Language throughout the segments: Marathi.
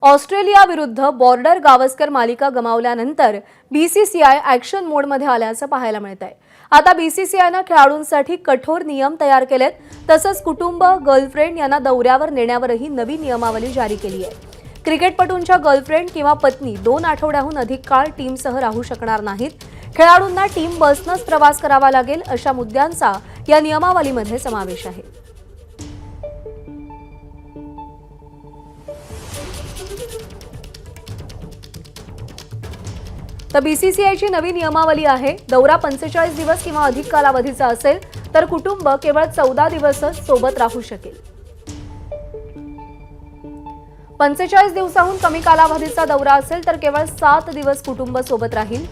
ऑस्ट्रेलिया विरुद्ध बॉर्डर गावस्कर मालिका गमावल्यानंतर बीसीसीआय ॲक्शन मोडमध्ये आल्याचं पाहायला मिळत आहे। आता बीसीसीआयने खेळाडूंसाठी कठोर नियम तयार केलेत, तसंच कुटुंब, गर्लफ्रेंड यांना दौऱ्यावर नेण्यावरही नवी नियमावली जारी केली आहे। क्रिकेटपटूंच्या गर्लफ्रेंड किंवा पत्नी 2 आठवड्याहून अधिक काळ टीमसह राहू शकणार नाहीत। खेळाडूंना टीम बसनंच प्रवास करावा लागेल अशा मुद्द्यांचा या नियमावलीमध्ये समावेश आहे। तर बीसीसीआयची नवी नियमावली आहे। दौरा 45 दिवस किंवा अधिक कालावधीचा असेल तर कुटुंब केवळ 14 दिवसच सोबत राहू शकेल। 45 दिवसाहून कमी कालावधीचा दौरा असेल तर केवळ 7 दिवस कुटुंब सोबत राहील।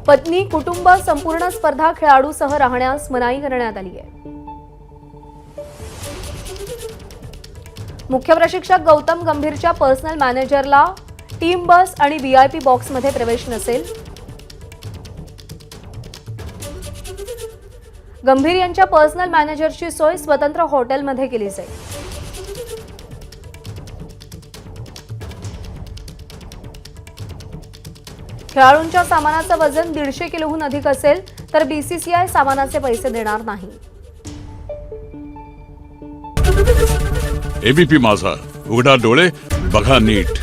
पत्नी, कुटुंब, संपूर्ण स्पर्धा खेळाडूसह राहण्यास मनाई करण्यात आली आहे। मुख्य प्रशिक्षक गौतम गंभीरच्या पर्सनल मॅनेजरला टीम बस आणि व्हीआयपी बॉक्समध्ये प्रवेश नसेल। गंभीर यांच्या पर्सनल मॅनेजरची सोय स्वतंत्र हॉटेलमध्ये केली जाईल। खेळाडूंच्या सामानाचं वजन 150 किलोहून अधिक असेल तर बीसीसीआय सामानाचे पैसे देणार नाही। एबीपी माझा, उघडा डोळे बघा नीट।